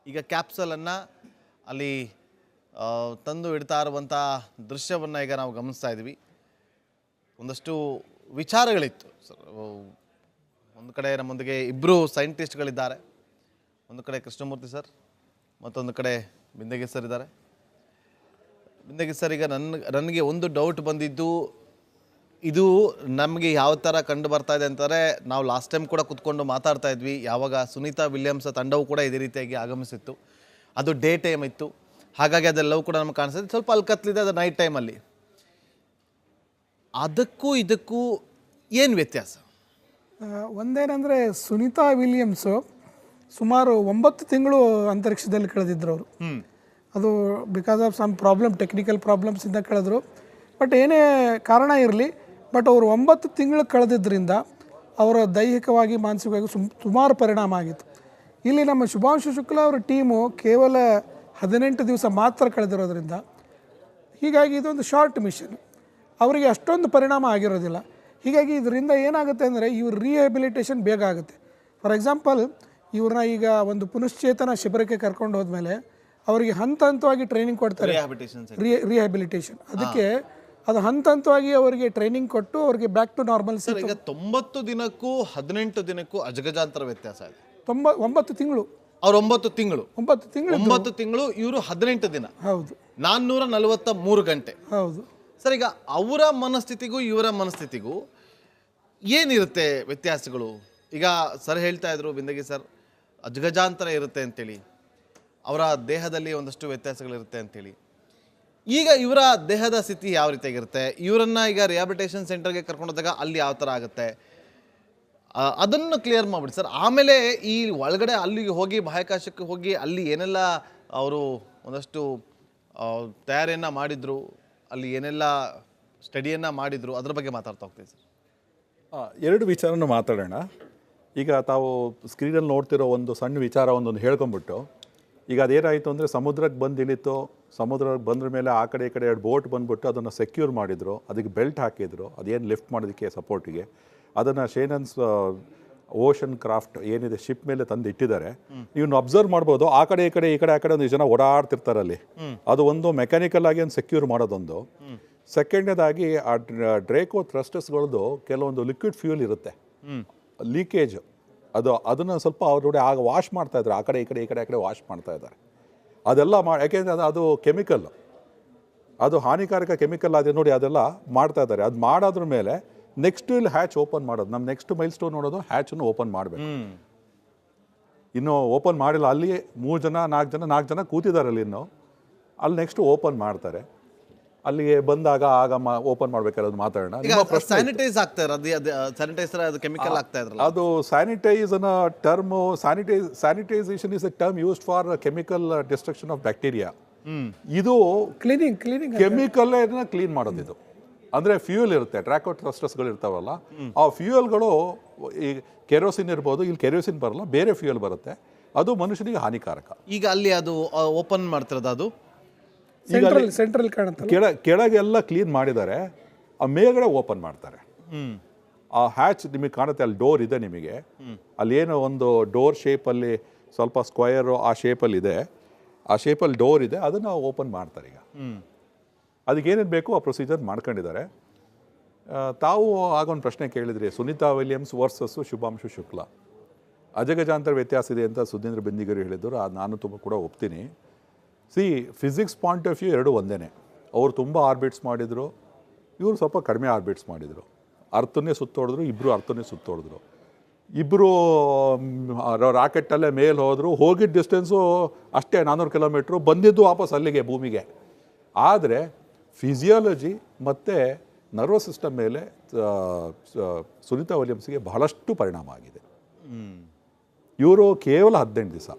ಈಗ ಕ್ಯಾಪ್ಸಲನ್ನು ಅಲ್ಲಿ ತಂದು ಇಡ್ತಾ ಇರುವಂಥ ದೃಶ್ಯವನ್ನು ಈಗ ನಾವು ಗಮನಿಸ್ತಾ ಇದ್ವಿ. ಒಂದಷ್ಟು ವಿಚಾರಗಳಿತ್ತು ಸರ್. ಒಂದು ಕಡೆ ನಮ್ಮೊಂದಿಗೆ ಇಬ್ಬರು ಸೈಂಟಿಸ್ಟ್ಗಳಿದ್ದಾರೆ. ಒಂದು ಕಡೆ ಕೃಷ್ಣಮೂರ್ತಿ ಸರ್, ಮತ್ತೊಂದು ಕಡೆ ಬಿಂದಗಿ ಸರ್ ಇದ್ದಾರೆ. ಬಿಂದಗಿ ಸರ್, ಈಗ ನನಗೆ ಒಂದು ಡೌಟ್ ಬಂದಿದ್ದು, ಇದು ನಮಗೆ ಯಾವ ಥರ ಕಂಡು ಬರ್ತಾ ಇದೆ ಅಂತಾರೆ, ನಾವು ಲಾಸ್ಟ್ ಟೈಮ್ ಕೂಡ ಕುತ್ಕೊಂಡು ಮಾತಾಡ್ತಾ ಇದ್ವಿ, ಯಾವಾಗ ಸುನೀತಾ ವಿಲಿಯಮ್ಸ್ ತಂಡವು ಕೂಡ ಇದೇ ರೀತಿಯಾಗಿ ಆಗಮಿಸಿತ್ತು. ಅದು ಡೇ ಟೈಮ್ ಇತ್ತು, ಹಾಗಾಗಿ ಅದೆಲ್ಲವೂ ಕೂಡ ನಮಗೆ ಕಾಣಿಸ್ತದೆ. ಸ್ವಲ್ಪ ಅಲ್ಕತ್ಲಿದೆ, ಅದು ನೈಟ್ ಟೈಮಲ್ಲಿ. ಅದಕ್ಕೂ ಇದಕ್ಕೂ ಏನು ವ್ಯತ್ಯಾಸ? ಒಂದೇನೆಂದರೆ ಸುನೀತಾ ವಿಲಿಯಮ್ಸು ಸುಮಾರು 9 ತಿಂಗಳು ಅಂತರಿಕ್ಷದಲ್ಲಿ ಕಳೆದಿದ್ರು ಅವರು. ಅದು because of some problem, technical ಪ್ರಾಬ್ಲಮ್ಸಿಂದ ಕಳೆದ್ರು. ಬಟ್ ಏನೇ ಕಾರಣ ಇರಲಿ, ಬಟ್ ಅವರು 9 ತಿಂಗಳು ಕಳೆದಿದ್ದರಿಂದ ಅವರ ದೈಹಿಕವಾಗಿ ಮಾನಸಿಕವಾಗಿ ಸುಮಾರು ಪರಿಣಾಮ ಆಗಿತ್ತು. ಇಲ್ಲಿ ನಮ್ಮ ಶುಭಾಂಶು ಶುಕ್ಲಾ ಅವರ ಟೀಮು ಕೇವಲ 18 ದಿವಸ ಮಾತ್ರ ಕಳೆದಿರೋದ್ರಿಂದ ಹೀಗಾಗಿ ಇದೊಂದು ಶಾರ್ಟ್ ಮಿಷನ್, ಅವರಿಗೆ ಅಷ್ಟೊಂದು ಪರಿಣಾಮ ಆಗಿರೋದಿಲ್ಲ. ಹೀಗಾಗಿ ಇದರಿಂದ ಏನಾಗುತ್ತೆ ಅಂದರೆ ಇವ್ರ ರಿಹ್ಯಾಬಿಲಿಟೇಷನ್ ಬೇಗ ಆಗುತ್ತೆ. ಫಾರ್ ಎಕ್ಸಾಂಪಲ್, ಇವ್ರನ್ನ ಈಗ ಒಂದು ಪುನಶ್ಚೇತನ ಶಿಬಿರಕ್ಕೆ ಕರ್ಕೊಂಡು ಹೋದ್ಮೇಲೆ ಅವರಿಗೆ ಹಂತ ಹಂತವಾಗಿ ಟ್ರೈನಿಂಗ್ ಕೊಡ್ತಾರೆ, ರಿಹ್ಯಾಬಿಲಿಟೇಷನ್. ಅದಕ್ಕೆ ಅದು ಹಂತ ಹಂತವಾಗಿ ಅವರಿಗೆ ಟ್ರೈನಿಂಗ್ ಕೊಟ್ಟು ಅವರಿಗೆ ಬ್ಯಾಕ್ ಟು ನಾರ್ಮಲ್. ಈಗ 90 ದಿನಕ್ಕೂ 18 ದಿನಕ್ಕೂ ಅಜಗಜಾಂತರ ವ್ಯತ್ಯಾಸ ಇದೆ. 9 ತಿಂಗಳು ಅವ್ರು 9 ತಿಂಗಳು 9 ತಿಂಗಳು, ಇವರು 18 ದಿನ. ಹೌದು, 443 ಗಂಟೆ. ಹೌದು ಸರ್, ಈಗ ಅವರ ಮನಸ್ಥಿತಿಗೂ ಇವರ ಮನಸ್ಥಿತಿಗೂ ಏನಿರುತ್ತೆ ವ್ಯತ್ಯಾಸಗಳು? ಈಗ ಸರ್ ಹೇಳ್ತಾ ಇದ್ರು, ಬಿಂದಗಿ ಸರ್, ಅಜಗಜಾಂತರ ಇರುತ್ತೆ ಅಂತೇಳಿ, ಅವರ ದೇಹದಲ್ಲಿ ಒಂದಷ್ಟು ವ್ಯತ್ಯಾಸಗಳಿರುತ್ತೆ ಅಂತೇಳಿ. ಈಗ ಇವರ ದೇಹದ ಸ್ಥಿತಿ ಯಾವ ರೀತಿಯಾಗಿರುತ್ತೆ? ಇವರನ್ನು ಈಗ ರಿಹಾಬಿಲಿಟೇಷನ್ ಸೆಂಟರ್ಗೆ ಕರ್ಕೊಂಡೋದಾಗ ಅಲ್ಲಿ ಯಾವ ಥರ ಆಗುತ್ತೆ, ಅದನ್ನು ಕ್ಲಿಯರ್ ಮಾಡಿಬಿಡಿ ಸರ್. ಆಮೇಲೆ ಈ ಒಳಗಡೆ ಅಲ್ಲಿಗೆ ಹೋಗಿ ಬಾಹ್ಯಾಕಾಶಕ್ಕೆ ಹೋಗಿ ಅಲ್ಲಿ ಏನೆಲ್ಲ ಅವರು ಒಂದಷ್ಟು ತಯಾರಿಯನ್ನು ಮಾಡಿದರು, ಅಲ್ಲಿ ಏನೆಲ್ಲ ಸ್ಟಡಿಯನ್ನು ಮಾಡಿದರು, ಅದ್ರ ಬಗ್ಗೆ ಮಾತಾಡ್ತಾ ಹೋಗ್ತೀವಿ ಸರ್. 2 ವಿಚಾರನ ಮಾತಾಡೋಣ. ಈಗ ತಾವು ಸ್ಕ್ರೀನಲ್ಲಿ ನೋಡ್ತಿರೋ ಒಂದು ಸಣ್ಣ ವಿಚಾರ ಒಂದೊಂದು ಹೇಳ್ಕೊಂಬಿಟ್ಟು, ಈಗ ಅದೇನಾಯಿತು ಅಂದರೆ ಸಮುದ್ರಕ್ಕೆ ಬಂದು ಇಳಿತು. ಸಮುದ್ರಕ್ಕೆ ಬಂದ್ರ ಮೇಲೆ ಆ ಕಡೆ ಈ ಕಡೆ 2 ಬೋಟ್ ಬಂದುಬಿಟ್ಟು ಅದನ್ನು ಸೆಕ್ಯೂರ್ ಮಾಡಿದರು, ಅದಕ್ಕೆ ಬೆಲ್ಟ್ ಹಾಕಿದರು, ಅದೇನು ಲಿಫ್ಟ್ ಮಾಡೋದಕ್ಕೆ ಸಪೋರ್ಟಿಗೆ. ಅದನ್ನು ಶೇನನ್ಸ್ ಓಷನ್ ಕ್ರಾಫ್ಟ್ ಏನಿದೆ ಶಿಪ್ ಮೇಲೆ ತಂದು ಇಟ್ಟಿದ್ದಾರೆ. ನೀವು ಅಬ್ಸರ್ವ್ ಮಾಡ್ಬೋದು, ಆ ಕಡೆ ಈ ಕಡೆ ಆ ಕಡೆ ಒಂದು ಜನ ಓಡಾಡ್ತಿರ್ತಾರೆ ಅಲ್ಲಿ. ಅದು ಒಂದು ಮೆಕ್ಯಾನಿಕಲ್ ಆಗಿ ಒಂದು ಸೆಕ್ಯೂರ್ ಮಾಡೋದೊಂದು. ಸೆಕೆಂಡನೇದಾಗಿ ಆ ಡ್ರೇಕೋ ಥ್ರಸ್ಟರ್ಸ್ಗಳದ್ದು ಕೆಲವೊಂದು ಲಿಕ್ವಿಡ್ ಫ್ಯೂಲ್ ಇರುತ್ತೆ, ಲೀಕೇಜ್. ಅದನ್ನು ಸ್ವಲ್ಪ ಅವ್ರ ಆಗ ವಾಶ್ ಮಾಡ್ತಾ ಇದ್ದಾರೆ, ಆ ಕಡೆ ಈ ಕಡೆ ವಾಶ್ ಮಾಡ್ತಾ ಇದ್ದಾರೆ. ಅದೆಲ್ಲ ಯಾಕೆಂದರೆ ಅದು ಕೆಮಿಕಲ್, ಅದು ಹಾನಿಕಾರಕ ಕೆಮಿಕಲ್ ಅದೇ ನೋಡಿ, ಅದೆಲ್ಲ ಮಾಡ್ತಾ ಇದ್ದಾರೆ. ಅದು ಮಾಡೋದ್ರ ಮೇಲೆ ನೆಕ್ಸ್ಟ್ ಇಲ್ಲಿ ಹ್ಯಾಚ್ ಓಪನ್ ಮಾಡೋದು, ನಮ್ಮ ನೆಕ್ಸ್ಟ್ ಮೈಲ್ ಸ್ಟೋನ್ ನೋಡೋದು ಹ್ಯಾಚನ್ನು ಓಪನ್ ಮಾಡಬೇಕು. ಇನ್ನೂ ಓಪನ್ ಮಾಡಿಲ್ಲ, ಅಲ್ಲಿ 3 ಜನ 4 ಜನ ಕೂತಿದ್ದಾರೆ ಅಲ್ಲಿ. ಇನ್ನು ಅಲ್ಲಿ ನೆಕ್ಸ್ಟ್ ಓಪನ್ ಮಾಡ್ತಾರೆ. ಅಲ್ಲಿಗೆ ಬಂದಾಗ ಆಗ ಓಪನ್ ಮಾಡ್ಬೇಕಾದ್ರೆ ಮಾತಾಡೋಣ. ಸ್ಯಾನಿಟೈಸ್ ಆಗ್ತಾ ಇರೋದು, ಸ್ಯಾನಿಟೈಸರ್, ಅದು ಕೆಮಿಕಲ್ ಆಗ್ತಾ ಇದ್ರಲ್ಲ, ಅದು ಸ್ಯಾನಿಟೈಸ್ ಅನ್ನೋ term. Sanitisation is A term used for chemical destruction of bacteria. ಇದು ಕ್ಲೀನಿಂಗ್ ಕೆಮಿಕಲ್ ಕ್ಲೀನ್ ಮಾಡೋದು. ಇದು ಅಂದರೆ ಫ್ಯೂಯಲ್ ಇರುತ್ತೆ, ಟ್ರ್ಯಾಕೋ ಥ್ರಸ್ಟರ್ಸ್ಗಳು ಇರ್ತಾವಲ್ಲ, ಆ ಫ್ಯೂಯಲ್ಗಳು ಈ ಕೆರೋಸಿನ್ ಇರ್ಬೋದು, ಇಲ್ಲಿ ಕೆರೋಸಿನ್ ಬರಲ್ಲ, ಬೇರೆ ಫ್ಯೂಯಲ್ ಬರುತ್ತೆ, ಅದು ಮನುಷ್ಯನಿಗೆ ಹಾನಿಕಾರಕ. ಈಗ ಅಲ್ಲಿ ಅದು ಓಪನ್ ಮಾಡ್ತಿರೋದು, ಅದು ಸೆಂಟ್ರಲ್ ಕೆಳಗೆಲ್ಲ ಕ್ಲೀನ್ ಮಾಡಿದ್ದಾರೆ, ಆ ಮೇಲ್ಗಡೆ ಓಪನ್ ಮಾಡ್ತಾರೆ. ಆ ಹ್ಯಾಚ್ ನಿಮಗೆ ಕಾಣುತ್ತೆ, ಅಲ್ಲಿ ಡೋರ್ ಇದೆ ನಿಮಗೆ, ಅಲ್ಲಿ ಏನೋ ಒಂದು ಡೋರ್ ಶೇಪಲ್ಲಿ ಸ್ವಲ್ಪ ಸ್ಕ್ವಯರು ಆ ಶೇಪಲ್ಲಿ ಇದೆ, ಆ ಶೇಪಲ್ಲಿ ಡೋರ್ ಇದೆ, ಅದನ್ನು ಓಪನ್ ಮಾಡ್ತಾರೆ. ಈಗ ಅದಕ್ಕೇನೇನು ಬೇಕು ಆ ಪ್ರೊಸೀಜರ್ ಮಾಡ್ಕೊಂಡಿದ್ದಾರೆ. ತಾವು ಆಗೊಂದು ಪ್ರಶ್ನೆ ಕೇಳಿದ್ರಿ, ಸುನೀತಾ ವಿಲಿಯಮ್ಸ್ ವರ್ಸಸ್ಸು ಶುಭಾಂಶು ಶುಕ್ಲಾ, ಅಜಗಜಾಂತರ ವ್ಯತ್ಯಾಸ ಇದೆ ಅಂತ ಸುಧೀಂದ್ರ ಬೆಂದಿಗರು ಹೇಳಿದರು. ಅದು ನಾನು ತುಂಬ ಕೂಡ ಒಪ್ತೀನಿ. ಫಿಸಿಕ್ಸ್ ಪಾಯಿಂಟ್ ಆಫ್ ವ್ಯೂ 2 ಒಂದೇ. ಅವರು ತುಂಬ ಆರ್ಬಿಟ್ಸ್ ಮಾಡಿದರು, ಇವರು ಸ್ವಲ್ಪ ಕಡಿಮೆ ಆರ್ಬಿಟ್ಸ್ ಮಾಡಿದರು. ಅರ್ಥನೇ ಸುತ್ತೋಡಿದ್ರು, ಇಬ್ಬರು ಅರ್ಥನೇ ಸುತ್ತೋಡಿದ್ರು. ಇಬ್ಬರು ರಾಕೆಟಲ್ಲೇ ಮೇಲೆ ಹೋದರು, ಹೋಗಿದ್ದ ಡಿಸ್ಟೆನ್ಸು ಅಷ್ಟೇ 400 ಕಿಲೋಮೀಟ್ರು, ಬಂದಿದ್ದು ವಾಪಸ್ ಅಲ್ಲಿಗೆ ಭೂಮಿಗೆ. ಆದರೆ ಫಿಸಿಯಾಲಜಿ ಮತ್ತು ನರ್ವಸ್ ಸಿಸ್ಟಮ್ ಮೇಲೆ ಸುನೀತಾ ವಿಲಿಯಮ್ಸ್ಗೆ ಬಹಳಷ್ಟು ಪರಿಣಾಮ ಆಗಿದೆ. ಇವರು ಕೇವಲ 18 ದಿವಸ,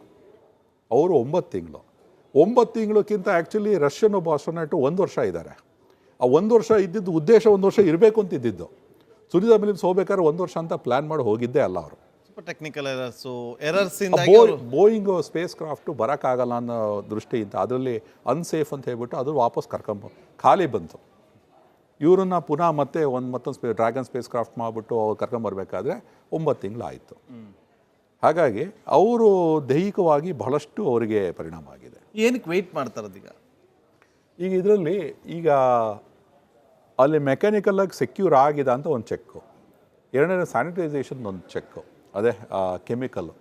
ಅವರು 9 ತಿಂಗಳು. 9 ತಿಂಗಳಕ್ಕಿಂತ ಆ್ಯಕ್ಚುಲಿ ರಷ್ಯನ್ ಒಬ್ಬ ಆಸ್ಟ್ರೋನಾಟು 1 ವರ್ಷ ಇದ್ದಾರೆ. ಆ 1 ವರ್ಷ ಇದ್ದಿದ್ದು ಉದ್ದೇಶ 1 ವರ್ಷ ಇರಬೇಕು ಅಂತ ಇದ್ದಿದ್ದು. ಸುನೀತಾ ವಿಲಿಯಮ್ಸ್ ಹೋಗ್ಬೇಕಾದ್ರೆ 1 ವರ್ಷ ಅಂತ ಪ್ಲ್ಯಾನ್ ಮಾಡಿ ಹೋಗಿದ್ದೇ ಅಲ್ಲ ಅವರು. ಟೆಕ್ನಿಕಲ್ ಬೋಯಿಂಗ್ ಸ್ಪೇಸ್ ಕ್ರಾಫ್ಟು ಬರೋಕ್ಕಾಗಲ್ಲ ಅನ್ನೋ ದೃಷ್ಟಿಯಿಂದ ಅದರಲ್ಲಿ ಅನ್ಸೇಫ್ ಅಂತ ಹೇಳ್ಬಿಟ್ಟು ಅದು ವಾಪಸ್ ಖಾಲಿ ಬಂತು. ಇವರನ್ನು ಪುನಃ ಮತ್ತೊಂದು ಡ್ರ್ಯಾಗನ್ ಸ್ಪೇಸ್ ಕ್ರಾಫ್ಟ್ ಮಾಡಿಬಿಟ್ಟು ಅವ್ರು ಕರ್ಕೊಂಬರ್ಬೇಕಾದ್ರೆ 9 ತಿಂಗಳು ಆಯಿತು. ಹಾಗಾಗಿ ಅವರು ದೈಹಿಕವಾಗಿ ಬಹಳಷ್ಟು ಅವರಿಗೆ ಪರಿಣಾಮ ಆಗಿದೆ. ಏನಕ್ಕೆ ವೆಯ್ಟ್ ಮಾಡ್ತಾರದೀಗ? ಈಗ ಇದರಲ್ಲಿ ಈಗ ಅಲ್ಲಿ ಮೆಕ್ಯಾನಿಕಲಾಗಿ ಸೆಕ್ಯೂರ್ ಆಗಿದೆ ಅಂತ ಒಂದು ಚೆಕ್ಕು, ಎರಡನೇ ಸ್ಯಾನಿಟೈಸೇಷನ್ ಒಂದು ಚೆಕ್ಕು, ಅದೇ ಕೆಮಿಕಲ್ಲು,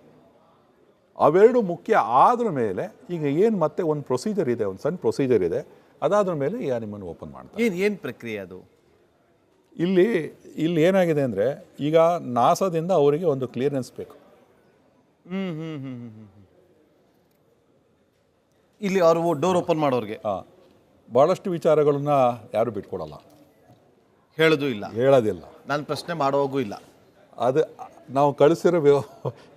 ಅವೆರಡು ಮುಖ್ಯ ಆದ್ರ ಮೇಲೆ ಈಗ ಏನು ಮತ್ತೆ ಒಂದು ಪ್ರೊಸೀಜರ್ ಇದೆ, ಒಂದು ಸಣ್ಣ ಪ್ರೊಸೀಜರ್ ಇದೆ, ಅದಾದ್ರ ಮೇಲೆ ಈ ನಿಮ್ಮನ್ನು ಓಪನ್ ಮಾಡ್ತಾರೆ. ಏನು ಪ್ರಕ್ರಿಯೆ ಅದು? ಇಲ್ಲಿ ಏನಾಗಿದೆ ಅಂದರೆ ಈಗ ನಾಸಾದಿಂದ ಅವರಿಗೆ ಒಂದು ಕ್ಲಿಯರೆನ್ಸ್ ಬೇಕು. ಇಲ್ಲಿ ಅವರು ಡೋರ್ ಓಪನ್ ಮಾಡೋರಿಗೆ ಭಾಳಷ್ಟು ವಿಚಾರಗಳನ್ನ ಯಾರು ಬಿಟ್ಕೊಡಲ್ಲ, ಹೇಳೋದಿಲ್ಲ, ನಾನು ಪ್ರಶ್ನೆ ಮಾಡೋಗೂ ಇಲ್ಲ. ಅದು ನಾವು ಕಳಿಸಿರೋ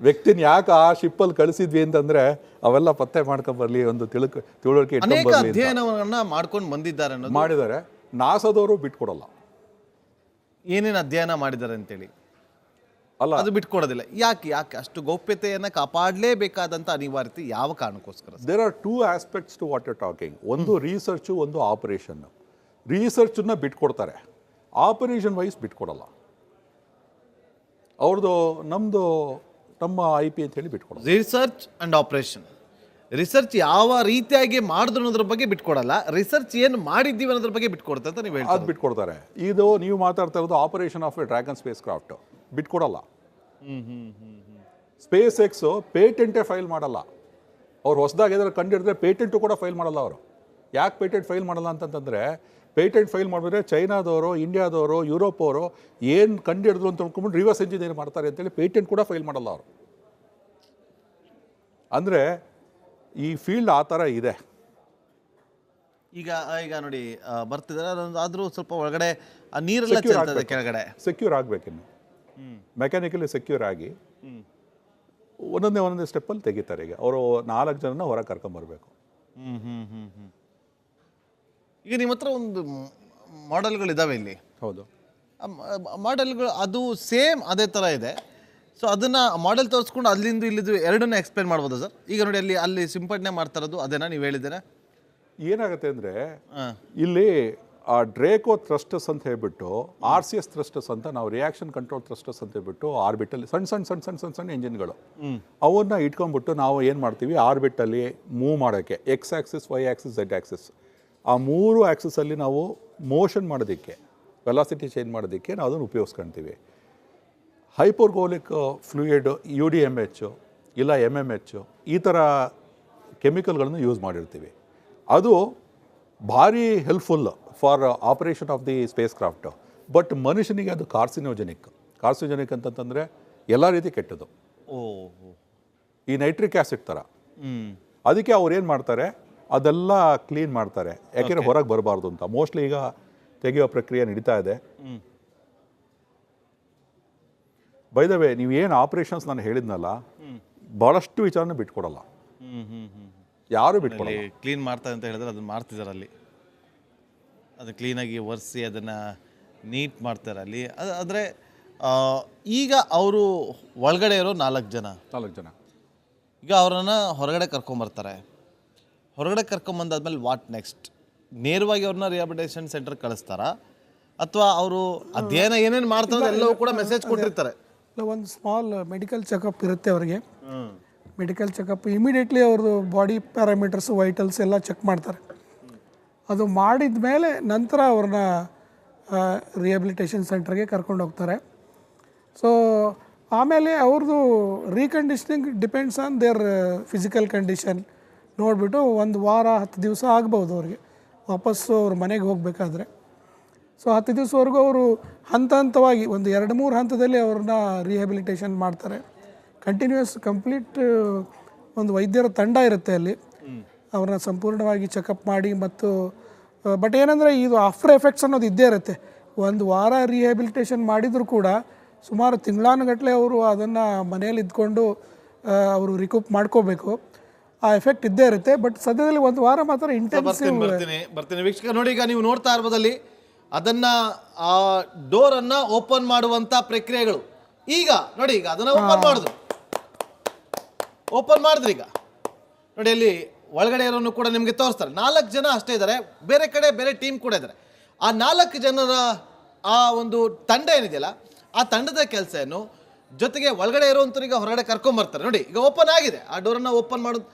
ವ್ಯಕ್ತಿನ ಯಾಕೆ ಆ ಶಿಪ್ಪಲ್ಲಿ ಕಳಿಸಿದ್ವಿ ಅಂತಂದರೆ ಅವೆಲ್ಲ ಪತ್ತೆ ಮಾಡ್ಕೊಂಬರ್ಲಿ, ಒಂದು ತಿಳುವಳಿಕೆ ಇಟ್ಕೊಂಡ್ಬರ್ಲಿ ಅಧ್ಯಯನವನ್ನ ಮಾಡ್ಕೊಂಡು ಬಂದಿದ್ದಾರೆ ಅನ್ನೋದು ಮಾಡಿದ್ದಾರೆ. ನಾಸಾದವರು ಬಿಟ್ಕೊಡಲ್ಲ. ಏನೇನು ಅಧ್ಯಯನ ಮಾಡಿದ್ದಾರೆ ಅಂತೇಳಿ ಅಲ್ಲ, ಅದು ಬಿಟ್ಕೊಡೋದಿಲ್ಲ. ಯಾಕೆ ಅಷ್ಟು ಗೌಪ್ಯತೆಯನ್ನು ಕಾಪಾಡಲೇಬೇಕಾದಂಥ ಅನಿವಾರ್ಯತೆ ಯಾವ ಕಾರಣಕ್ಕೋಸ್ಕರ? There are two aspects to what you talking. ಒಂದು ರಿಸರ್ಚು, ಒಂದು ಆಪರೇಷನ್ನು. ರಿಸರ್ಚನ್ನ ಬಿಟ್ಕೊಡ್ತಾರೆ, ಆಪರೇಷನ್ ವೈಸ್ ಬಿಟ್ಕೊಡಲ್ಲ. ಅವ್ರದ್ದು ನಮ್ಮ IP ಅಂತ ಹೇಳಿ ಬಿಟ್ಕೊಡಲ್ಲ. Research and operation. ರಿಸರ್ಚ್ ಯಾವ ರೀತಿಯಾಗಿ ಮಾಡಿದ್ರು ಅನ್ನೋದ್ರ ಬಗ್ಗೆ ಬಿಟ್ಕೊಡಲ್ಲ, ರಿಸರ್ಚ್ ಏನು ಮಾಡಿದ್ದೀವಿ ಅನ್ನೋದ್ರ ಬಗ್ಗೆ ಬಿಟ್ಕೊಡ್ತಾರೆ ಅಂತ ನೀವು ಹೇಳ್ತಾರೆ. ಅದು ಬಿಟ್ಕೊಡ್ತಾರೆ. ಇದು ನೀವು ಮಾತಾಡ್ತಾ ಇರೋದು operation of a dragon spacecraft, ಬಿಟ್ಕೊಡಲ್ಲ. ಸ್ಪೇಸ್ ಎಕ್ಸ್ ಪೇಟೆಂಟೇ ಫೈಲ್ ಮಾಡಲ್ಲ. ಅವ್ರು ಹೊಸದಾಗಿ ಏನಾದ್ರು ಕಂಡಿಡಿದ್ರೆ ಪೇಟೆಂಟು ಕೂಡ ಫೈಲ್ ಮಾಡಲ್ಲ. ಅವರು ಯಾಕೆ ಪೇಟೆಂಟ್ ಫೈಲ್ ಮಾಡಲ್ಲ ಅಂತಂತಂದರೆ, ಪೇಟೆಂಟ್ ಫೈಲ್ ಮಾಡಿದ್ರೆ ಚೈನಾದವರು, ಇಂಡಿಯಾದವರು, ಯುರೋಪ್ ಅವರು ಏನು ಕಂಡಿಡಿದ್ರು ಅಂತ ಅಂದ್ಕೊಂಡ್ಬಿಟ್ಟು ರಿವರ್ಸ್ ಇಂಜಿನಿಯರ್ ಮಾಡ್ತಾರೆ ಅಂತೇಳಿ ಪೇಟೆಂಟ್ ಕೂಡ ಫೈಲ್ ಮಾಡಲ್ಲ ಅವರು. ಅಂದರೆ ಈ ಫೀಲ್ಡ್ ಆ ಥರ ಇದೆ. ಈಗ ನೋಡಿ ಬರ್ತಿದ್ದಾರೆ, ಆದರೂ ಸ್ವಲ್ಪ ಒಳಗಡೆ ನೀರೆಲ್ಲ ಚೆಲ್ತದೆ ಕೆಳಗಡೆ. ಸೆಕ್ಯೂರ್ ಆಗಬೇಕಿನ್ನು, ಮೆಕ್ಯಾನಿಕಲಿ ಸೆಕ್ಯೂರ್ ಆಗಿ ಒಂದೊಂದೇ ಸ್ಟೆಪ್ಪಲ್ಲಿ ತೆಗಿತಾರೆ. ಈಗ ಅವರು 4 ಜನನ ಹೊರಗೆ ಕರ್ಕೊಂಬರ್ಬೇಕು. ಈಗ ನಿಮ್ಮ ಹತ್ರ ಒಂದು ಮಾಡೆಲ್ಗಳಿದ್ದಾವೆ ಇಲ್ಲಿ. ಹೌದು, ಮಾಡೆಲ್ಗಳು ಅದು ಸೇಮ್ ಅದೇ ಥರ ಇದೆ. ಸೊ ಅದನ್ನು ಮಾಡೆಲ್ ತೋರಿಸ್ಕೊಂಡು ಅಲ್ಲಿಂದ ಇಲ್ಲಿದ್ದು ಎರಡನ್ನೂ ಎಕ್ಸ್ಪ್ಲೇನ್ ಮಾಡ್ಬೋದಾ ಸರ್? ಈಗ ನೋಡಿ ಅಲ್ಲಿ ಸಿಂಪಡಣೆ ಮಾಡ್ತಾ ಇರೋದು ಅದೇನಾ ನೀವು ಹೇಳಿದ್ದೀರಾ? ಏನಾಗುತ್ತೆ ಅಂದರೆ ಇಲ್ಲಿ ಆ ಡ್ರೇಕೋ ಥ್ರಸ್ಟರ್ಸ್ ಅಂತ ಹೇಳ್ಬಿಟ್ಟು RCS ಥ್ರಸ್ಟರ್ಸ್ ಅಂತ, ನಾವು ರಿಯಾಕ್ಷನ್ ಕಂಟ್ರೋಲ್ ಥ್ರಸ್ಟರ್ಸ್ ಅಂತ ಹೇಳ್ಬಿಟ್ಟು ಆರ್ಬಿಟಲ್ಲಿ ಸಣ್ಣ ಇಂಜಿನ್ಗಳು, ಅವನ್ನ ಇಟ್ಕೊಂಡ್ಬಿಟ್ಟು ನಾವು ಏನು ಮಾಡ್ತೀವಿ, ಆರ್ಬಿಟಲ್ಲಿ ಮೂವ್ ಮಾಡೋಕ್ಕೆ X Axis, Y Axis, Z Axis, ಆ 3 ಆಕ್ಸಿಸಲ್ಲಿ ನಾವು ಮೋಷನ್ ಮಾಡೋದಕ್ಕೆ, ವೆಲಾಸಿಟಿ ಚೇಂಜ್ ಮಾಡೋದಕ್ಕೆ ನಾವು ಅದನ್ನು ಉಪಯೋಗಿಸ್ಕೊಳ್ತೀವಿ. ಹೈಪೋರ್ಗೋಲಿಕ್ ಫ್ಲೂಯಿಡ್ UDMH ಇಲ್ಲ MMH ಈ ಥರ ಕೆಮಿಕಲ್ಗಳನ್ನು ಯೂಸ್ ಮಾಡಿರ್ತೀವಿ. ಅದು ಭಾರಿ helpful for operation of the space craft. But ಮನುಷ್ಯನಿಗೆ ಅದು ಕಾರ್ಸಿನೋಜೆನಿಕ್ ಅಂತಂತಂದರೆ ಎಲ್ಲ ರೀತಿ ಕೆಟ್ಟದು. ಈ ನೈಟ್ರಿಕ್ ಆ್ಯಸಿಡ್ ಥರ. ಅದಕ್ಕೆ ಅವ್ರು ಏನು ಮಾಡ್ತಾರೆ, ಅದೆಲ್ಲ ಕ್ಲೀನ್ ಮಾಡ್ತಾರೆ, ಯಾಕೆಂದರೆ ಹೊರಗೆ ಬರಬಾರ್ದು ಅಂತ. ಮೋಸ್ಟ್ಲಿ ಈಗ ತೆಗೆಯೋ ಪ್ರಕ್ರಿಯೆ ನಡೀತಾ ಇದೆ. ಬೈ ದ ವೇ, ನೀವು ಏನು ಆಪರೇಷನ್ಸ್ ನಾನು ಹೇಳಿದ್ನಲ್ಲ, ಭಾಳಷ್ಟು ವಿಚಾರನ ಬಿಟ್ಕೊಡಲ್ಲ, ಯಾರು ಬಿಟ್ಕೊಡಲ್ಲ. ಕ್ಲೀನ್ ಮಾಡ್ತಾರೆ ಅಂತ ಹೇಳಿದ್ರೆ ಅದನ್ನು ಮಾಡ್ತಿದ್ದಾರೆ ಅಲ್ಲಿ, ಅದು ಕ್ಲೀನಾಗಿ ಒರೆಸಿ ಅದನ್ನು ನೀಟ್ ಮಾಡ್ತಾರೆ ಅಲ್ಲಿ. ಆದರೆ ಈಗ ಅವರು ಒಳಗಡೆ ಇರೋ 4 ಜನ ಈಗ ಅವರನ್ನು ಹೊರಗಡೆ ಕರ್ಕೊಂಬರ್ತಾರೆ. ಹೊರಗಡೆ ಕರ್ಕೊಂಬಂದಾದ್ಮೇಲೆ ವಾಟ್ ನೆಕ್ಸ್ಟ್? ನೇರವಾಗಿ ಅವ್ರನ್ನ ರಿಹಾಬಿಲಿಟೇಷನ್ ಸೆಂಟರ್ ಕಳಿಸ್ತಾರಾ, ಅಥವಾ ಅವರು ಅಧ್ಯಯನ ಏನೇನು ಮಾಡ್ತಾರೆ ಎಲ್ಲವೂ ಕೂಡ ಮೆಸೇಜ್ ಕೊಟ್ಟಿರ್ತಾರೆ? ಒಂದು ಸ್ಮಾಲ್ ಮೆಡಿಕಲ್ ಚೆಕಪ್ ಇರುತ್ತೆ ಅವರಿಗೆ. ಮೆಡಿಕಲ್ ಚೆಕಪ್ ಇಮಿಡಿಯೇಟ್ಲಿ ಅವ್ರದ್ದು ಬಾಡಿ ಪ್ಯಾರಾಮೀಟರ್ಸು, ವೈಟಲ್ಸ್ ಎಲ್ಲ ಚೆಕ್ ಮಾಡ್ತಾರೆ. ಅದು ಮಾಡಿದ ಮೇಲೆ ನಂತರ ಅವ್ರನ್ನ ರಿಹ್ಯಾಬಿಲಿಟೇಷನ್ ಸೆಂಟರ್ಗೆ ಕರ್ಕೊಂಡು ಹೋಗ್ತಾರೆ. ಸೊ ಆಮೇಲೆ ಅವ್ರದ್ದು reconditioning depends on their physical condition ನೋಡಿಬಿಟ್ಟು 1 ವಾರ 10 ದಿವಸ ಆಗ್ಬೋದು ಅವ್ರಿಗೆ ವಾಪಸ್ಸು ಅವ್ರ ಮನೆಗೆ ಹೋಗಬೇಕಾದ್ರೆ. ಸೊ 10 ದಿವಸವರೆಗೂ ಅವರು ಹಂತವಾಗಿ ಒಂದು 2-3 ಹಂತದಲ್ಲಿ ಅವ್ರನ್ನ ರಿಹ್ಯಾಬಿಲಿಟೇಷನ್ ಮಾಡ್ತಾರೆ. ಕಂಟಿನ್ಯೂಸ್ ಕಂಪ್ಲೀಟ್ ಒಂದು ವೈದ್ಯರ ತಂಡ ಇರುತ್ತೆ ಅಲ್ಲಿ, ಅವ್ರನ್ನ ಸಂಪೂರ್ಣವಾಗಿ ಚೆಕಪ್ ಮಾಡಿ. ಮತ್ತು ಬಟ್ ಏನಂದರೆ ಇದು ಆಫ್ಟರ್ ಎಫೆಕ್ಟ್ಸ್ ಅನ್ನೋದು ಇದ್ದೇ ಇರುತ್ತೆ. 1 ವಾರ ರಿಹ್ಯಾಬಿಲಿಟೇಷನ್ ಮಾಡಿದರೂ ಕೂಡ ಸುಮಾರು ತಿಂಗಳಾನುಗಟ್ಟಲೆ ಅವರು ಅದನ್ನು ಮನೆಯಲ್ಲಿ ಇದ್ಕೊಂಡು ಅವರು ರಿಕೂಪ್ ಮಾಡ್ಕೋಬೇಕು. ಆ ಎಫೆಕ್ಟ್ ಇದ್ದೇ ಇರುತ್ತೆ. ಬಟ್ ಸದ್ಯದಲ್ಲಿ 1 ವಾರ ಮಾತ್ರ ಇಂಟೆನ್ಸಿವ್. ಬರ್ತೀನಿ ವೀಕ್ಷಕ ನೋಡಿ, ಈಗ ನೀವು ನೋಡ್ತಾ ಇರ್ಬೋದಲ್ಲಿ ಅದನ್ನು ಆ ಡೋರನ್ನು ಓಪನ್ ಮಾಡುವಂಥ ಪ್ರಕ್ರಿಯೆಗಳು. ಈಗ ನೋಡಿ, ಈಗ ಅದನ್ನು ಓಪನ್ ಮಾಡಿದ್ರು ಈಗ ನೋಡಿ, ಅಲ್ಲಿ ಒಳಗಡೆ ಇರೋನು ಕೂಡ ನಿಮಗೆ ತೋರಿಸ್ತಾರೆ. 4 ಜನ ಅಷ್ಟೇ ಇದ್ದಾರೆ, ಬೇರೆ ಕಡೆ ಬೇರೆ ಟೀಮ್ ಕೂಡ ಇದ್ದಾರೆ. ಆ 4 ಜನರ ಆ ಒಂದು ತಂಡ ಏನಿದೆಯಲ್ಲ, ಆ ತಂಡದ ಕೆಲಸ ಏನು, ಜೊತೆಗೆ ಒಳಗಡೆ ಇರುವಂಥವ್ರಿಗೆ ಹೊರಗಡೆ ಕರ್ಕೊಂಬರ್ತಾರೆ ನೋಡಿ. ಈಗ ಓಪನ್ ಆಗಿದೆ, ಆ ಡೋರನ್ನು ಓಪನ್ ಮಾಡೋದು